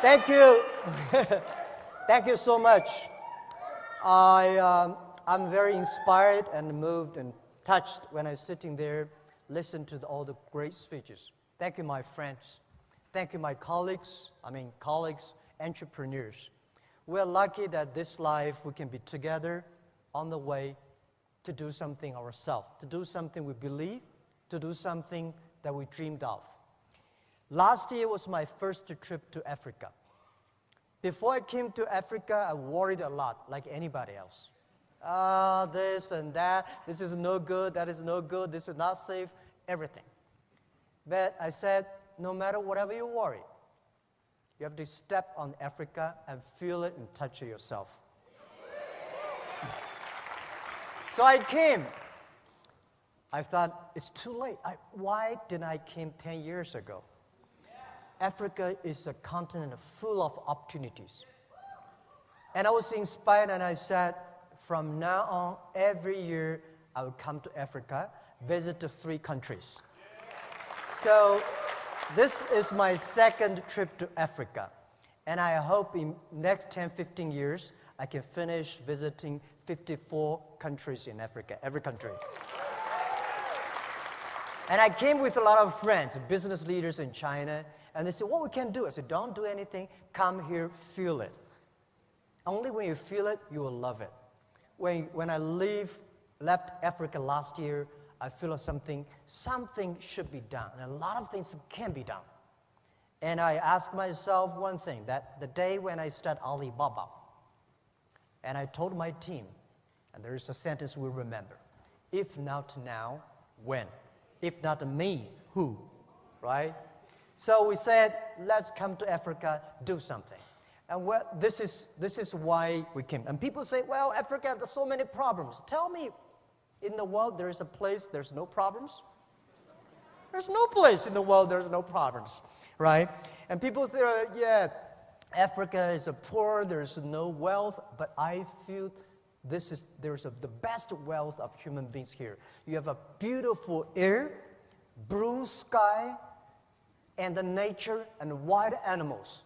Thank you. Thank you so much. I'm very inspired and moved and touched when I'm sitting there, listen to all the great speeches. Thank you, my friends. Thank you, my colleagues, entrepreneurs. We're lucky that this life we can be together on the way to do something ourselves, to do something we believe, to do something that we dreamed of. Last year was my first trip to Africa. Before I came to Africa, I worried a lot, like anybody else. This and that, this is no good, that is no good, this is not safe, everything. But I said, no matter whatever you worry, you have to step on Africa and feel it and touch it yourself. So I came. I thought, it's too late. Why didn't I came 10 years ago? Africa is a continent full of opportunities. And I was inspired and I said, from now on, every year I will come to Africa, visit the 3 countries. So this is my second trip to Africa. And I hope in next 10, 15 years, I can finish visiting 54 countries in Africa, every country. And I came with a lot of friends, business leaders in China, and they said, what we can do? I said, don't do anything, come here, feel it. Only when you feel it, you will love it. When I left Africa last year, I feel something should be done, and a lot of things can be done. And I asked myself one thing, that the day when I start Alibaba, and I told my team, and there is a sentence we remember, if not now, when? If not me, who? Right? So we said, let's come to Africa, do something. And this is why we came. And people say, well, Africa has so many problems. Tell me, in the world there is a place there's no problems? There's no place in the world there's no problems, right? And people say, yeah, Africa is poor, there's no wealth, but I feel there's the best wealth of human beings here. You have a beautiful air, blue sky, and the nature and wild animals.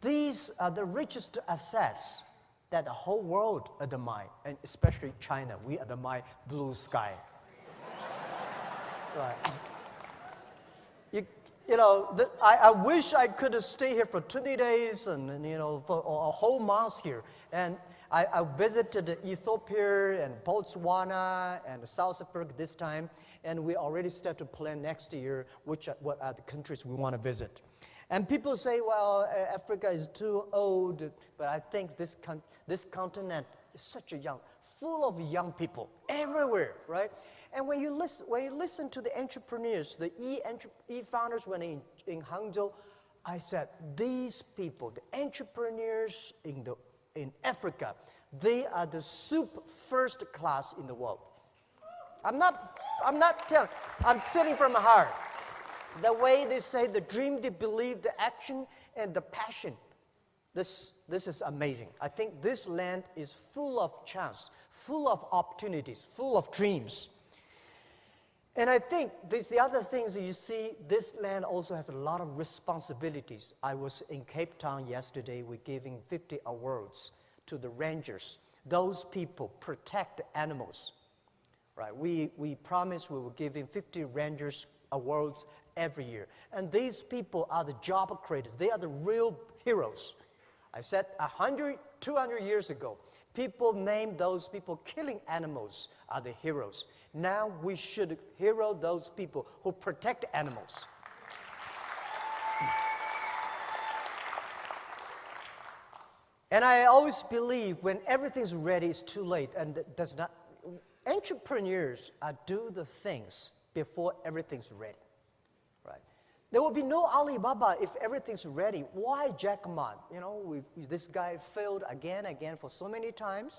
These are the richest assets that the whole world admire, and especially China. We admire blue sky. Right. I wish I could stay here for 20 days and for a whole month here. And I visited Ethiopia and Botswana and South Africa this time, and we already start to plan next year what are the countries we want to visit. And people say, well, Africa is too old, but I think this continent is such full of young people everywhere, right? And when you listen to the entrepreneurs, the e-founders when in Hangzhou, I said, these people, the entrepreneurs in Africa, they are the first class in the world. I'm not telling, I'm saying from the heart. The way they say, the dream, the belief, the action, and the passion. This is amazing. I think this land is full of chance, full of opportunities, full of dreams. And I think the other things you see, this land also has a lot of responsibilities. I was in Cape Town yesterday. We're giving 50 awards to the rangers. Those people protect the animals. Right? We promised we were giving 50 rangers awards every year. And these people are the job creators. They are the real heroes. I said 100, 200 years ago, people named those people killing animals are the heroes. Now we should hero those people who protect animals. And I always believe when everything's ready, it's too late. And does not. Entrepreneurs do the things before everything's ready. Right? There will be no Alibaba if everything's ready. Why Jack Ma? This guy failed again for so many times.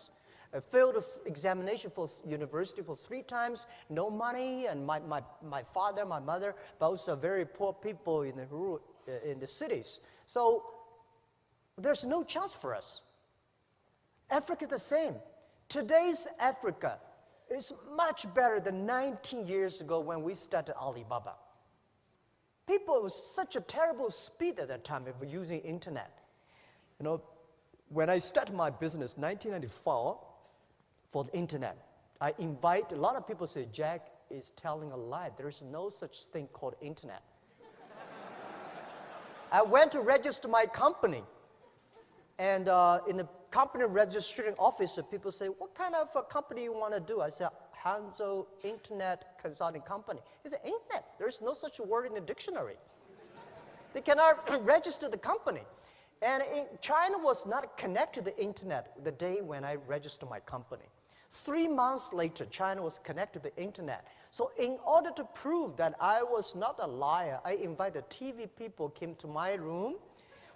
Failed examination for university for 3 times. No money, and my father, my mother, both are very poor people in the cities. So there's no chance for us. Africa the same. Today's Africa is much better than 19 years ago when we started Alibaba. People with such a terrible speed at that time of using internet. You know, when I started my business in 1994 for the internet, I invite a lot of people say, Jack is telling a lie. There is no such thing called internet. I went to register my company. And in the company registration office, people say, what kind of a company you want to do? I said, Hangzhou Internet Consulting Company. He said, internet. There's no such word in the dictionary. They cannot register the company. And China was not connected to the internet the day when I registered my company. 3 months later, China was connected to the internet. So in order to prove that I was not a liar, I invited TV people came to my room.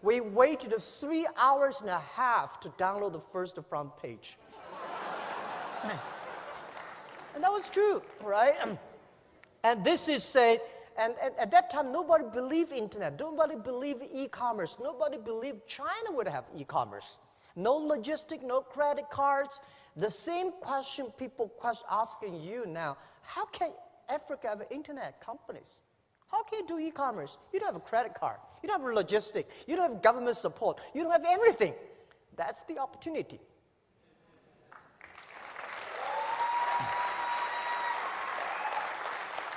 We waited 3 hours and a half to download the first front page. And that was true, right? And this is and at that time, nobody believed internet. Nobody believed e-commerce. Nobody believed China would have e-commerce. No logistic, no credit cards. The same question people asking you now, how can Africa have internet companies? How can you do e-commerce? You don't have a credit card. You don't have logistic. You don't have government support. You don't have everything. That's the opportunity.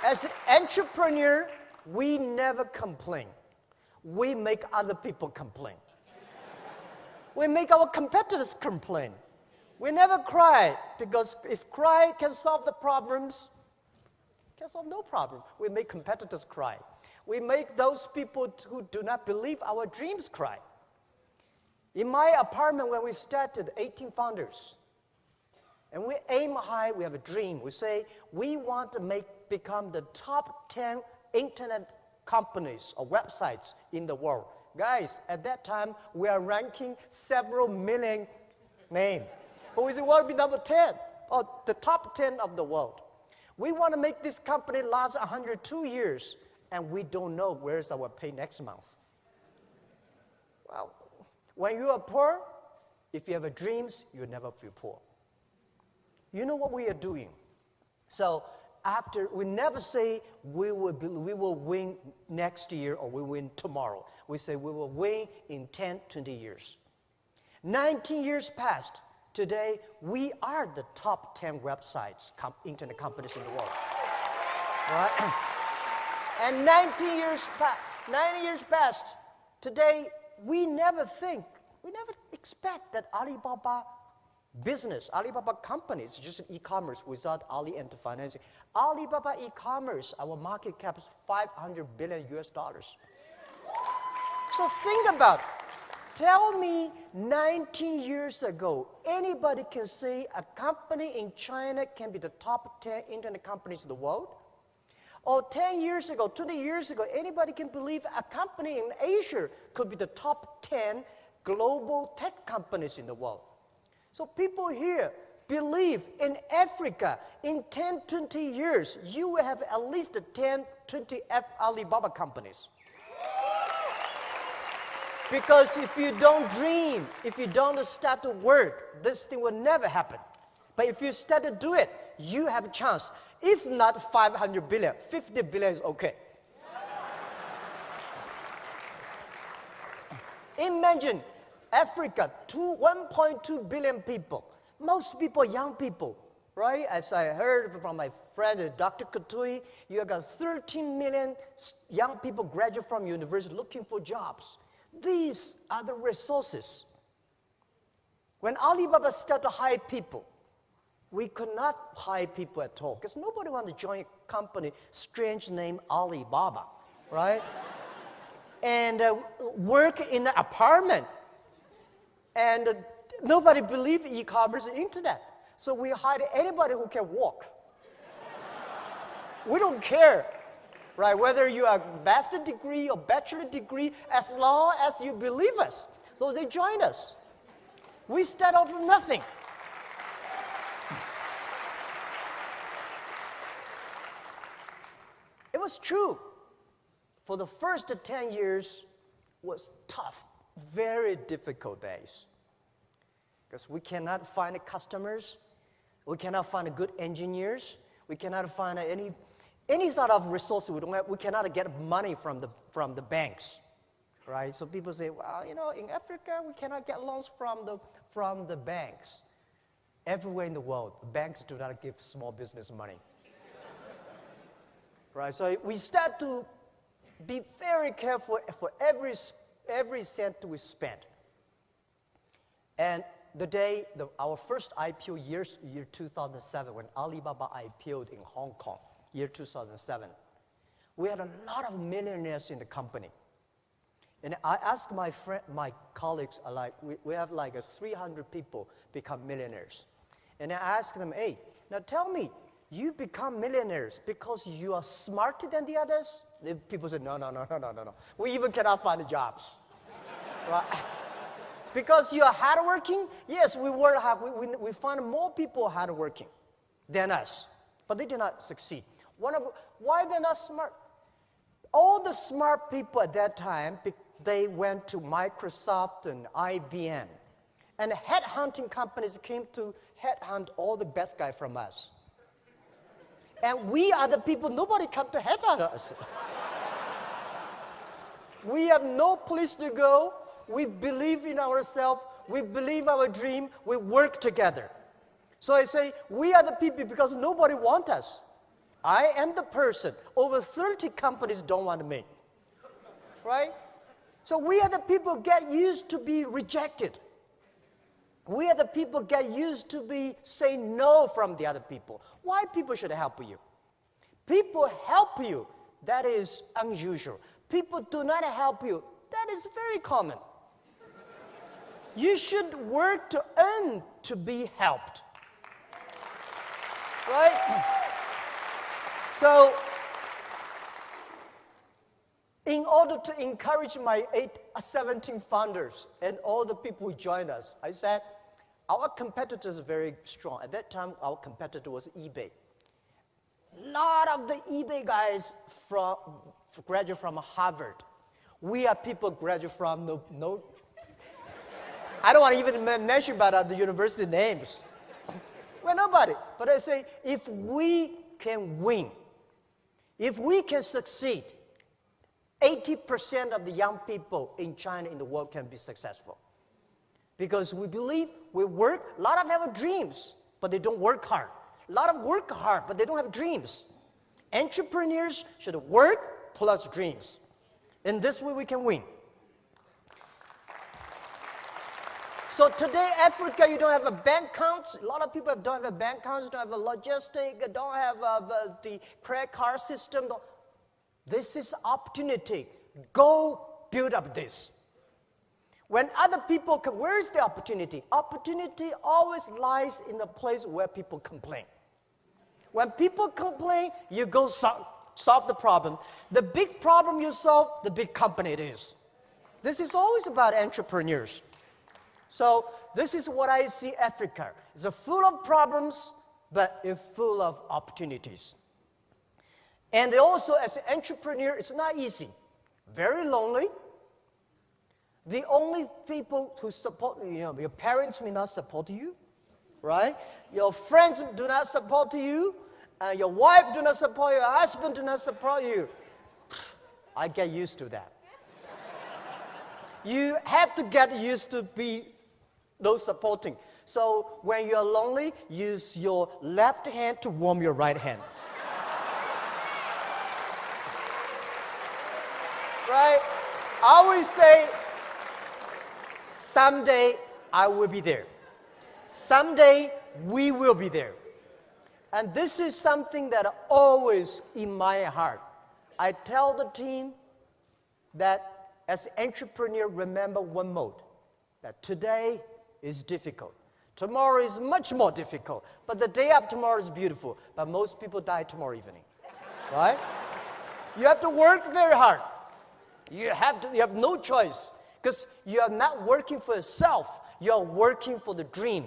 As an entrepreneur, we never complain. We make other people complain. We make our competitors complain. We never cry, because if cry can solve the problems, can solve no problem. We make competitors cry. We make those people who do not believe our dreams cry. In my apartment, when we started, 18 founders. And we aim high, we have a dream. We say, we want to become the top 10 internet companies or websites in the world. Guys, at that time, we are ranking several million names. But we say, we want to be number 10, or the top 10 of the world. We want to make this company last 102 years, and we don't know where's our pay next month. Well, when you are poor, if you have dreams, you never feel poor. You know what we are doing. So we never say we will win next year or we win tomorrow. We say we will win in 10, 20 years. 19 years passed. Today, we are the top 10 websites, internet companies in the world. Right? And 19 years passed. Today, we never expect that Alibaba business, Alibaba companies, just e-commerce without Ali and financing. Alibaba e-commerce, our market cap is $500 billion US. So think about it. Tell me 19 years ago, anybody can say a company in China can be the top 10 internet companies in the world? Or 10 years ago, 20 years ago, anybody can believe a company in Asia could be the top 10 global tech companies in the world? So people here believe in Africa, in 10, 20 years, you will have at least 10, 20 Alibaba companies. Because if you don't dream, if you don't start to work, this thing will never happen. But if you start to do it, you have a chance. If not 500 billion, 50 billion is okay. Imagine Africa, 1.2 billion people. Most people, young people, right? As I heard from my friend, Dr. Katui, you got 13 million young people graduate from university looking for jobs. These are the resources. When Alibaba started to hire people, we could not hire people at all because nobody wanted to join a company, strange name Alibaba, right? And work in an apartment. And nobody believed e-commerce and internet. So we hired anybody who can walk. We don't care, right? Whether you have a master's degree or bachelor degree, as long as you believe us. So they joined us. We start off with nothing. It was true. For the first 10 years was tough, very difficult days. Because we cannot find customers. We cannot find good engineers. We cannot find any any sort of resources we don't have, we cannot get money from the banks, right? So people say, well, in Africa, we cannot get loans from the banks. Everywhere in the world, banks do not give small business money. Right? So we start to be very careful for every cent we spend. And the day our first IPO year 2007, when Alibaba IPO'd in Hong Kong, year 2007, we had a lot of millionaires in the company. And I asked my colleagues, we have 300 people become millionaires. And I asked them, hey, now tell me, you become millionaires because you are smarter than the others? The people said, no. We even cannot find jobs. Right? Because you are hardworking? Yes, we work hard. We find more people hardworking than us. But they did not succeed. Why they're not smart? All the smart people at that time, they went to Microsoft and IBM. And headhunting companies came to headhunt all the best guys from us. And we are the people, nobody come to headhunt us. We have no place to go. We believe in ourselves. We believe our dream. We work together. So I say, we are the people because nobody wants us. I am the person. Over 30 companies don't want me. Right? So we are the people get used to be rejected. We are the people get used to be say no from the other people. Why people should help you? People help you. That is unusual. People do not help you. That is very common. You should work to earn to be helped. Right? So, in order to encourage my 17 founders and all the people who joined us, I said, our competitors are very strong. At that time, our competitor was eBay. A lot of the eBay guys graduate from Harvard. We are people graduate from no I don't want to even mention about the university names. Well, nobody. But I say, if we can win, if we can succeed, 80% of the young people in China, in the world, can be successful. Because we believe, we work, a lot of them have dreams, but they don't work hard. A lot of work hard, but they don't have dreams. Entrepreneurs should work plus dreams. In this way, we can win. So today, Africa, you don't have a bank account. A lot of people don't have a bank account, don't have a logistic, don't have the credit card system. This is opportunity. Go build up this. When other people come, where is the opportunity? Opportunity always lies in the place where people complain. When people complain, you go solve the problem. The big problem you solve, the big company it is. This is always about entrepreneurs. So this is what I see Africa. It's full of problems, but it's full of opportunities. And also, as an entrepreneur, it's not easy. Very lonely. The only people who support you, your parents may not support you, right? Your friends do not support you. Your wife do not support you. Your husband do not support you. I get used to that. You have to get used to be those supporting. So when you're lonely, use your left hand to warm your right hand. Right? I always say, someday I will be there. Someday we will be there. And this is something that always in my heart. I tell the team that as an entrepreneur, remember one mode, that today is difficult. Tomorrow is much more difficult. But the day after tomorrow is beautiful. But most people die tomorrow evening. Right? You have to work very hard. You have no choice. Because you are not working for yourself. You are working for the dream.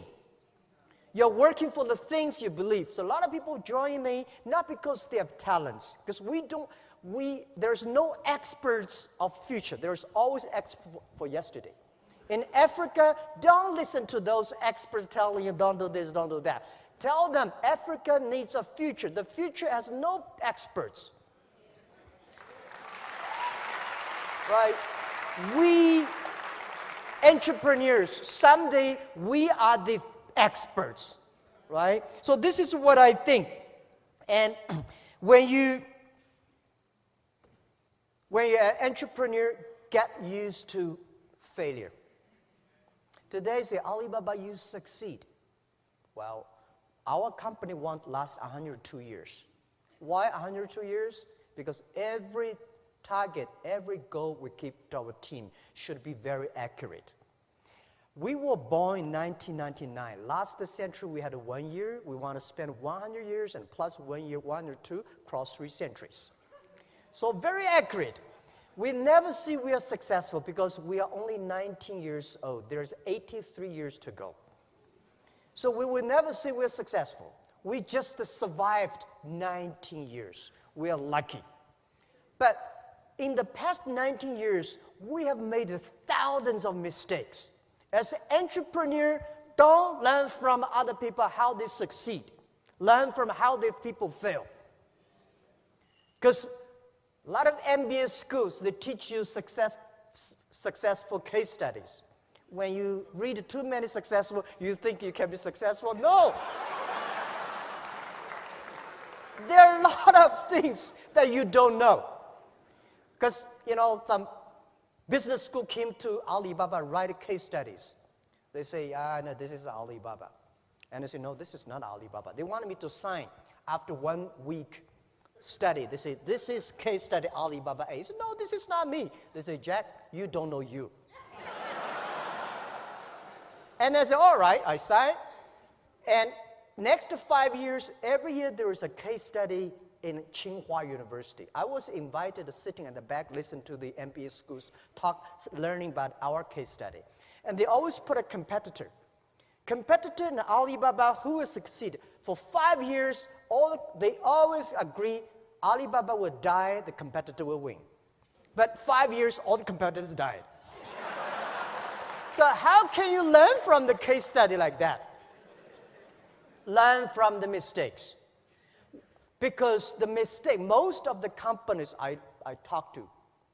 You're working for the things you believe. So a lot of people join me, not because they have talents. Because there's no experts of future. There's always experts for yesterday. In Africa, don't listen to those experts telling you don't do this, don't do that. Tell them Africa needs a future. The future has no experts. Right? We entrepreneurs, someday we are the experts. Right? So this is what I think. And when you're an entrepreneur, get used to failure. Today, say Alibaba, you succeed. Well, our company won't last 102 years. Why 102 years? Because every target, every goal we keep to our team should be very accurate. We were born in 1999. Last century, we had 1 year. We want to spend 100 years and plus 1 year, 102, cross 3 centuries. So very accurate. We never see we are successful because we are only 19 years old. There's 83 years to go. So we will never say we're successful. We just survived 19 years. We are lucky. But in the past 19 years, we have made thousands of mistakes. As an entrepreneur, don't learn from other people how they succeed. Learn from how these people fail. Because a lot of MBA schools, they teach you successful case studies. When you read too many successful, you think you can be successful. No! There are a lot of things that you don't know. Because, some business school came to Alibaba, write case studies. They say, no, this is Alibaba. And I say, no, this is not Alibaba. They wanted me to sign after 1 week study. They say, this is case study Alibaba A. I said, no, this is not me. They say, Jack, you don't know you. And I said, all right, I signed. And next 5 years, every year there is a case study in Tsinghua University. I was invited to sitting at the back, listen to the MBA schools talk, learning about our case study. And they always put a competitor. Competitor in Alibaba, who will succeed? For 5 years, they always agree Alibaba will die, the competitor will win. But 5 years, all the competitors died. So how can you learn from the case study like that? Learn from the mistakes. Because most of the companies I talk to,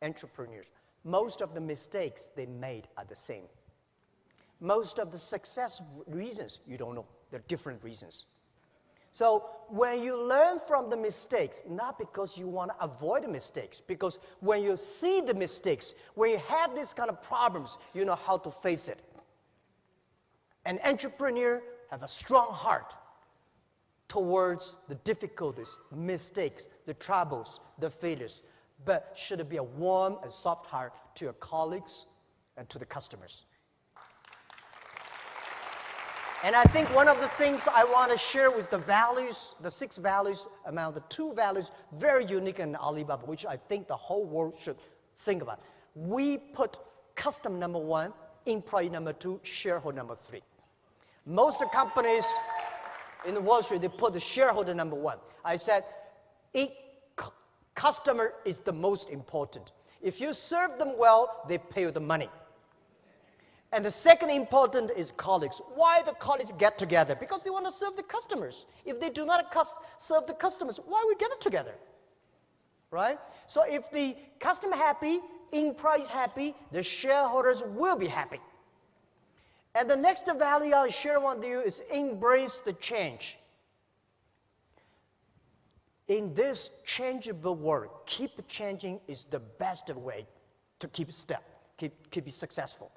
entrepreneurs, most of the mistakes they made are the same. Most of the success reasons, you don't know. They're different reasons. So when you learn from the mistakes, not because you want to avoid the mistakes, because when you see the mistakes, when you have these kind of problems, you know how to face it. An entrepreneur has a strong heart towards the difficulties, the mistakes, the troubles, the failures, but should be a warm and soft heart to your colleagues and to the customers. And I think one of the things I want to share with the values, the 6 values, among the 2 values, very unique in Alibaba, which I think the whole world should think about. We put customer number 1, employee number 2, shareholder number 3. Most of the companies in the Wall Street, they put the shareholder number 1. I said, customer is the most important. If you serve them well, they pay you the money. And the second important is colleagues. Why the colleagues get together? Because they want to serve the customers. If they do not serve the customers, why we get together? Right? So if the customer happy, employees happy, the shareholders will be happy. And the next value I'll share with you is embrace the change. In this changeable world, keep changing is the best way to keep step, keep it successful.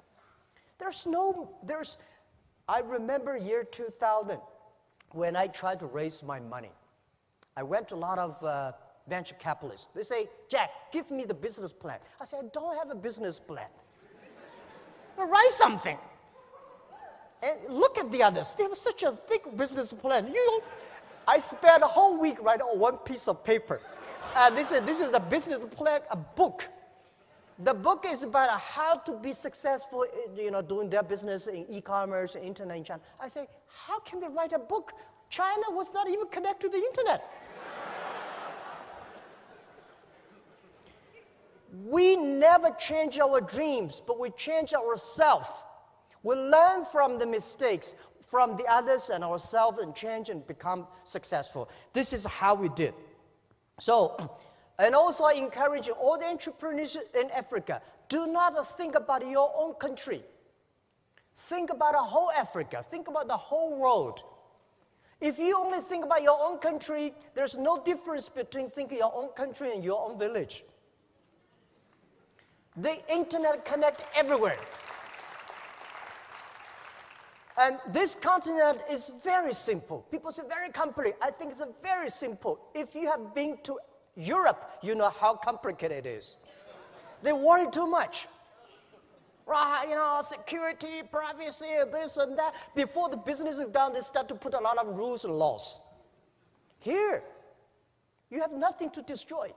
I remember year 2000 when I tried to raise my money. I went to a lot of venture capitalists. They say, Jack, give me the business plan. I said, I don't have a business plan. Well, write something. And look at the others. They have such a thick business plan. I spent a whole week writing on one piece of paper. This is a business plan, a book. The book is about how to be successful, doing their business in e-commerce, internet in China. I say, how can they write a book? China was not even connected to the internet. We never change our dreams, but we change ourselves. We learn from the mistakes. from the others and ourselves and change and become successful. This is how we did. So, and also I encourage all the entrepreneurs in Africa, do not think about your own country. Think about the whole Africa. Think about the whole world. If you only think about your own country, there's no difference between thinking your own country and your own village. The internet connects everywhere. And this continent is very simple. People say very complicated. I think it's very simple. If you have been to Europe, you know how complicated it is. They worry too much. Right, you know, security, privacy, this and that. Before the business is done, they start to put a lot of rules and laws. Here, you have nothing to destroy.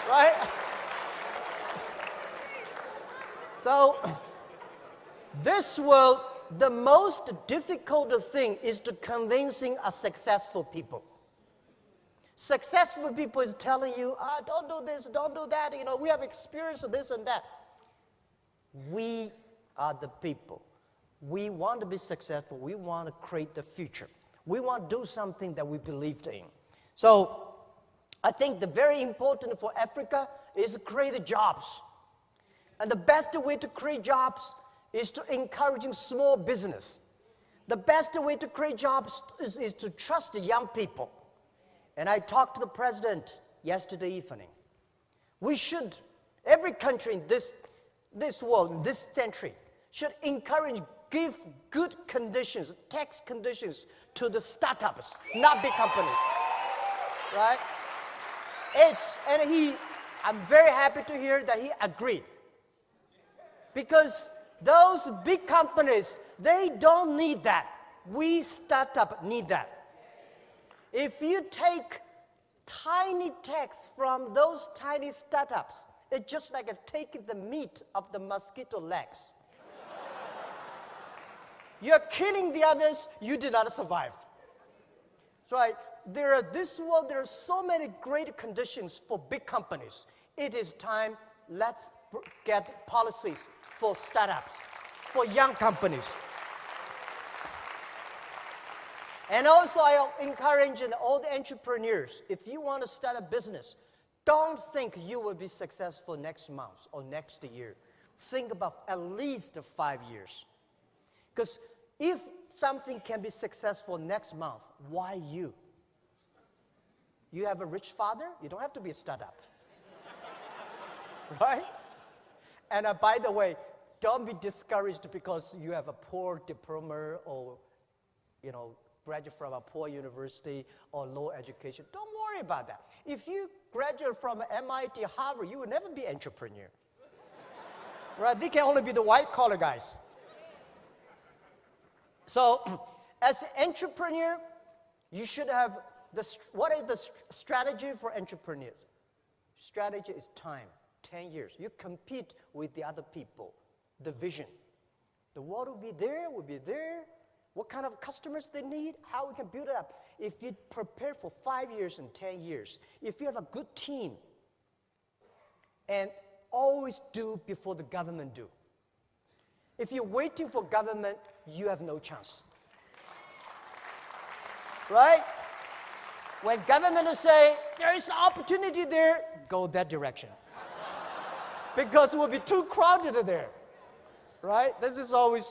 Right? So, this world, the most difficult thing is to convincing a successful people. Successful people is telling you, don't do this, don't do that, you know, we have experienced this and that. We are the people. We want to be successful. We want to create the future. We want to do something that we believed in. So, I think the very important for Africa is to create jobs. And the best way to create jobs is to encourage small business. The best way to create jobs is to trust the young people. And I talked to the president yesterday evening. We should, every country in this world, in this century, should encourage, give good conditions, tax conditions to the startups, not big companies. Right? I'm very happy to hear that he agreed. Because those big companies, they don't need that. We startups need that. If you take tiny tax from those tiny startups, it's just like taking the meat of the mosquito legs. You're killing the others, you did not survive. So there are so many great conditions for big companies. It is time, let's get policies for startups, for young companies. And also I encourage all the entrepreneurs, if you want to start a business, don't think you will be successful next month or next year. Think about at least 5 years. Because if something can be successful next month, why you? You have a rich father, you don't have to be a startup. Right? And by the way, don't be discouraged because you have a poor diploma or, you know, graduate from a poor university or low education. Don't worry about that. If you graduate from MIT, Harvard, you will never be an entrepreneur. Right? They can only be the white-collar guys. So, as an entrepreneur, you should have what is the strategy for entrepreneurs? Strategy is time, 10 years. You compete with the other people, the vision. The world will be there, what kind of customers they need, how we can build it up. If you prepare for 5 years and 10 years, if you have a good team, and always do before the government do. If you're waiting for government, you have no chance. Right? When government say, there is an opportunity there, go that direction. Because it will be too crowded there. Right? This is always...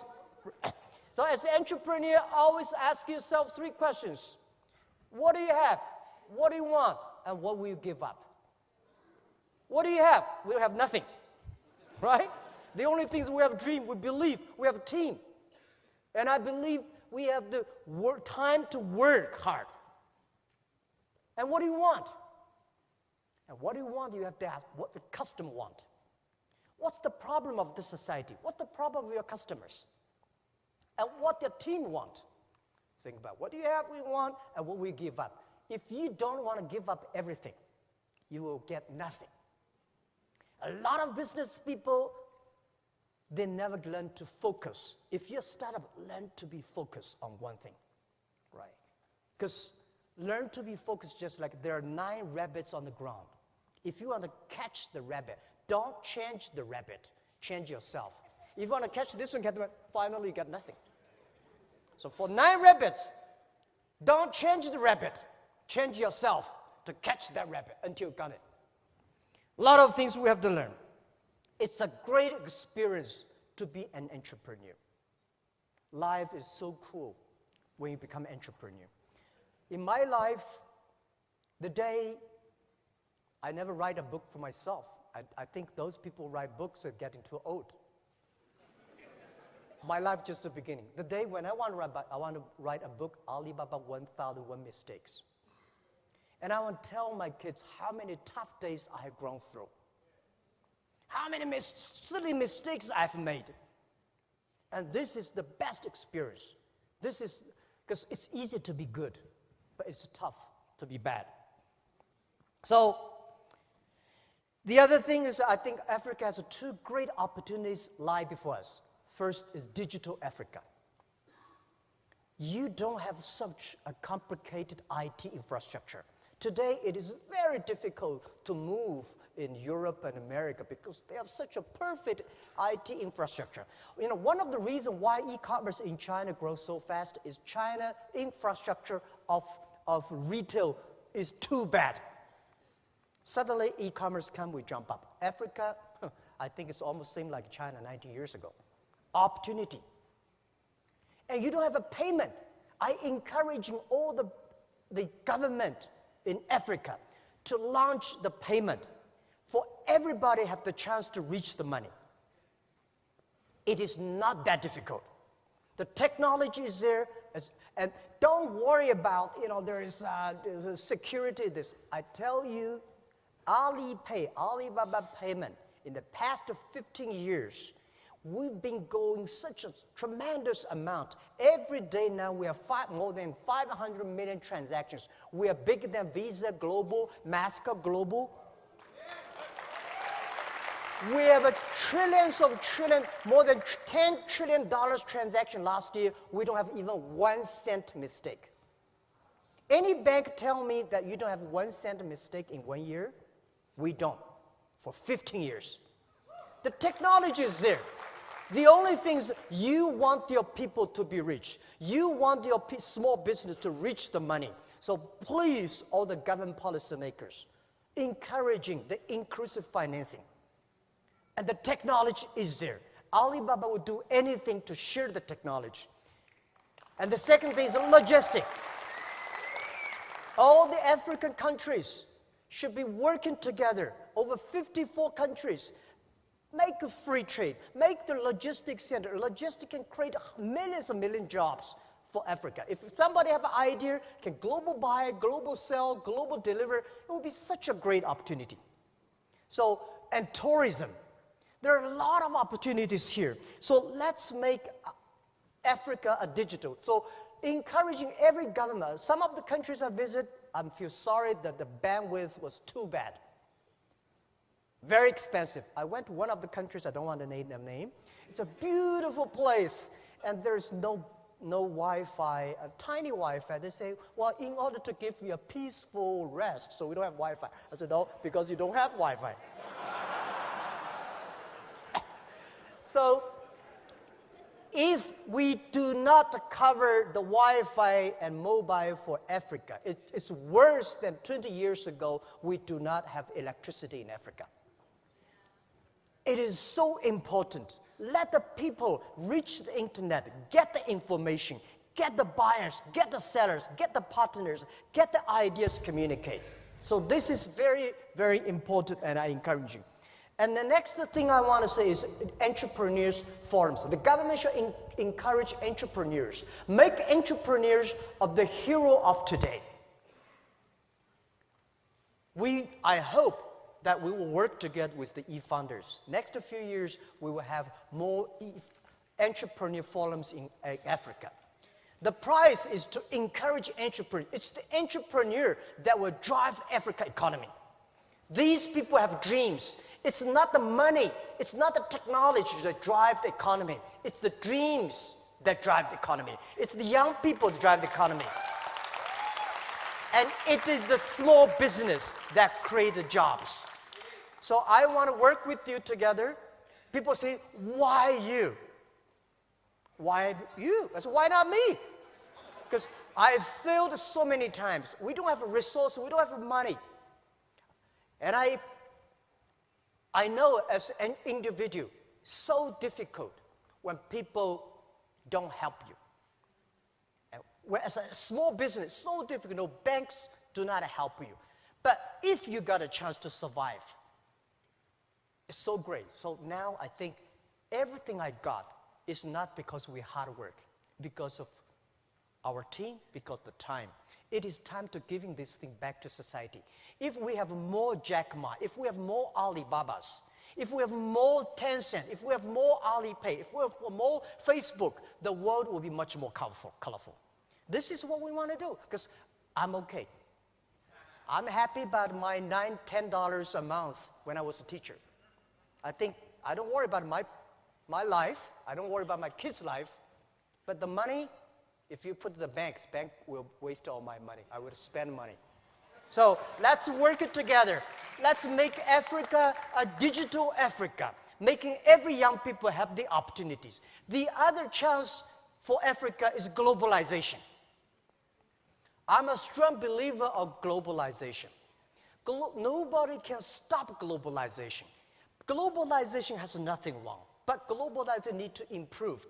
So as an entrepreneur, always ask yourself 3 questions. What do you have? What do you want? And what will you give up? What do you have? We have nothing. Right? The only things we have a dream, we believe, we have a team. And I believe we have the time to work hard. And what do you want? And what do you want? You have to ask what the customer want. What's the problem of the society? What's the problem of your customers? And what your team want. Think about what do you have, we want, and what we give up. If you don't want to give up everything, you will get nothing. A lot of business people, they never learn to focus. If you're a startup, learn to be focused on one thing. Right? Because learn to be focused just like there are 9 rabbits on the ground. If you want to catch the rabbit, don't change the rabbit. change yourself. If you want to catch this one, finally you get nothing. So for 9 rabbits, don't change the rabbit. Change yourself to catch that rabbit until you got it. A lot of things we have to learn. It's a great experience to be an entrepreneur. Life is so cool when you become an entrepreneur. In my life, the day I never write a book for myself. I think those people who write books are getting too old. My life just the beginning. The day when I want to write a book, Alibaba 1001 Mistakes. And I want to tell my kids how many tough days I have gone through. How many silly mistakes I've made. And this is the best experience. This is, because it's easy to be good, but it's tough to be bad. So, the other thing is I think Africa has 2 great opportunities lie before us. First is digital Africa. You don't have such a complicated IT infrastructure. Today, it is very difficult to move in Europe and America because they have such a perfect IT infrastructure. You know, one of the reasons why e-commerce in China grows so fast is China infrastructure of retail is too bad. Suddenly, e-commerce we jump up. Africa, I think it's almost same like China 90 years ago. Opportunity. And you don't have a payment. I encourage all the government in Africa to launch the payment for everybody have the chance to reach the money. It is not that difficult. The technology is there, and don't worry about, there's security, this. I tell you, Alipay, Alibaba payment, in the past 15 years, we've been going such a tremendous amount. Every day now we have more than 500 million transactions. We are bigger than Visa Global, MasterCard Global. We have more than $10 trillion transaction last year. We don't have even 1 cent mistake. Any bank tell me that you don't have 1 cent mistake in 1 year? We don't, for 15 years. The technology is there. The only thing is you want your people to be rich. You want your small business to reach the money. So please, all the government policymakers, encouraging the inclusive financing. And the technology is there. Alibaba will do anything to share the technology. And the second thing is logistics. All the African countries should be working together. Over 54 countries. Make a free trade. Make the logistics center. Logistics can create millions and million jobs for Africa. If somebody have an idea, can global buy, global sell, global deliver, it would be such a great opportunity. So, and tourism. There are a lot of opportunities here. So let's make Africa a digital. So encouraging every government. Some of the countries I visit, I feel sorry that the bandwidth was too bad. Very expensive. I went to one of the countries, I don't want to name their name. It's a beautiful place, and there's no Wi-Fi, a tiny Wi-Fi. They say, well, in order to give you a peaceful rest, so we don't have Wi-Fi. I said, no, because you don't have Wi-Fi. So, if we do not cover the Wi-Fi and mobile for Africa, it's worse than 20 years ago, we do not have electricity in Africa. It is so important. Let the people reach the internet, get the information, get the buyers, get the sellers, get the partners, get the ideas communicate. So this is very, very important, and I encourage you. And the next thing I want to say is entrepreneurs forums. The government should encourage entrepreneurs. Make entrepreneurs of the hero of today. I hope that we will work together with the e-founders. Next few years, we will have more entrepreneur forums in Africa. The prize is to encourage entrepreneurs. It's the entrepreneur that will drive Africa economy. These people have dreams. It's not the money, it's not the technology that drive the economy. It's the dreams that drive the economy. It's the young people that drive the economy. And it is the small business that create the jobs. So I want to work with you together People say, why you? Why you? I said, why not me? Because I failed so many times. We don't have resources. We don't have money. And I know as an individual, so difficult when people don't help you. And as a small business, so difficult. No, banks do not help you. But if you got a chance to survive, it's so great. So now I think everything I got is not because we hard work, because of our team, because of the time. It is time to giving this thing back to society. If we have more Jack Ma, if we have more Alibabas, if we have more Tencent, if we have more Alipay, if we have more Facebook, the world will be much more colorful. This is what we want to do, because I'm okay. I'm happy about my $9, $10 a month when I was a teacher. I think I don't worry about my life. I don't worry about my kids' life. But the money, if you put it in the bank will waste all my money. I would spend money. So let's work it together. Let's make Africa a digital Africa, making every young people have the opportunities. The other chance for Africa is globalization. I'm a strong believer of globalization. Nobody can stop globalization. Globalization has nothing wrong, but globalization needs to improve.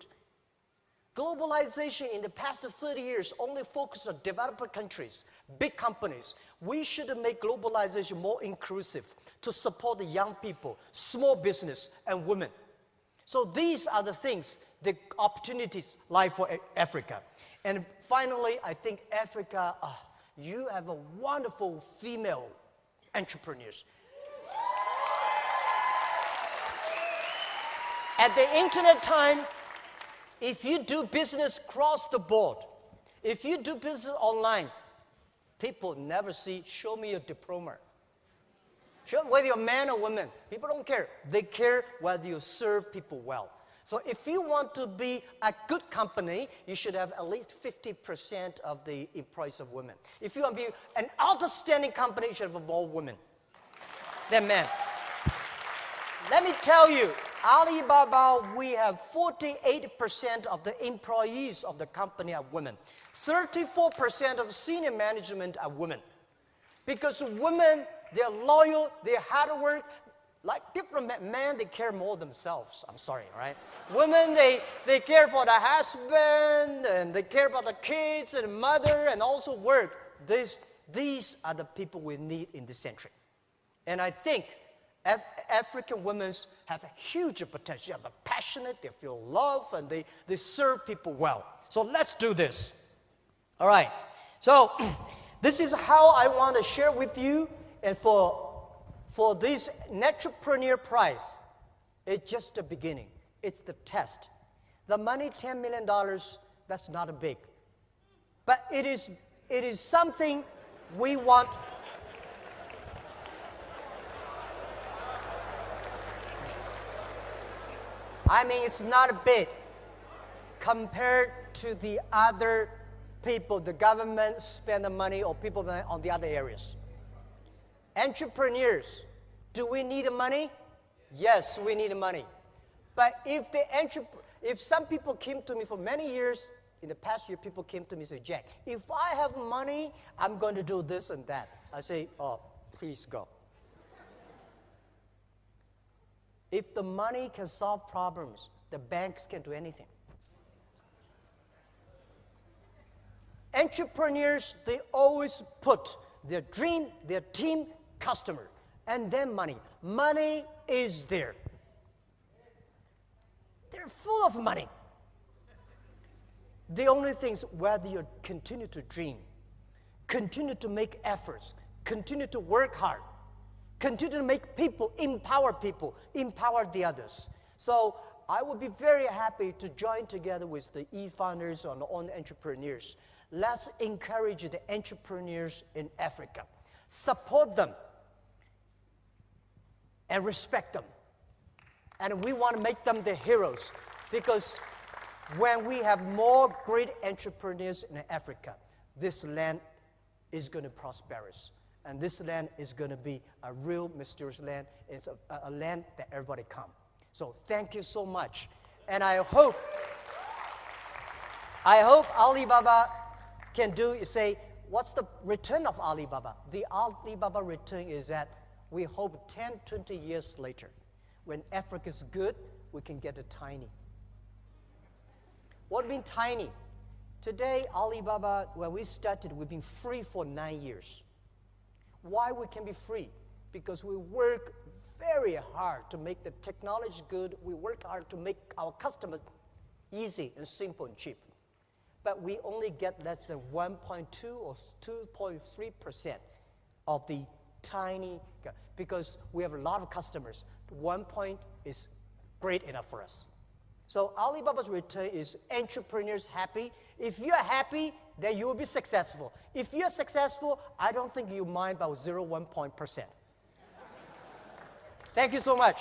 Globalization in the past 30 years only focused on developed countries, big companies. We should make globalization more inclusive to support the young people, small business, and women. So these are the things, the opportunities lie for Africa. And finally, I think Africa, you have a wonderful female entrepreneurs. At the internet time, if you do business across the board, if you do business online, people never see, show me your diploma. Whether you're a man or woman, people don't care. They care whether you serve people well. So if you want to be a good company, you should have at least 50% of the employees of women. If you want to be an outstanding company, you should have more women than men. Let me tell you, Alibaba, we have 48% of the employees of the company are women. 34% of senior management are women. Because women, they're loyal, they're hard work. Like different men, they care more themselves. I'm sorry, all right? Women, they care for the husband, and they care about the kids and mother, and also work. These are the people we need in this century. And I think African women have a huge potential. They're passionate, they feel love, and they serve people well. So let's do this. All right. So this is how I want to share with you. And for this Netpreneur Prize, it's just the beginning. It's the test. The money, $10 million, that's not big. But it is something we want. I mean, it's not big compared to the other people, the government spend the money, or people on the other areas. Entrepreneurs, do we need money? Yes, we need money. But if some people came to me for many years, in the past year, people came to me and said, Jack, if I have money, I'm going to do this and that. I say, oh, please go. If the money can solve problems, the banks can do anything. Entrepreneurs, they always put their dream, their team, customer, and then money. Money is there. They're full of money. The only thing is whether you continue to dream, continue to make efforts, continue to work hard, continue to make people, empower the others. So I would be very happy to join together with the e-founders and all the entrepreneurs. Let's encourage the entrepreneurs in Africa. Support them and respect them. And we want to make them the heroes, because when we have more great entrepreneurs in Africa, this land is going to prosper. And this land is going to be a real mysterious land. It's a land that everybody comes. So thank you so much. And I hope Alibaba can say, what's the return of Alibaba? The Alibaba return is that we hope 10, 20 years later, when Africa is good, we can get a tiny. What means tiny? Today, Alibaba, when we started, we've been free for 9 years. Why we can be free? Because we work very hard to make the technology good. We work hard to make our customers easy and simple and cheap. But we only get less than 1.2 or 2.3% of the tiny, because we have a lot of customers. 1 point is great enough for us. So Alibaba's return is entrepreneurs happy. If you're happy, then you will be successful. If you're successful, I don't think you mind about 0.1%. Thank you so much.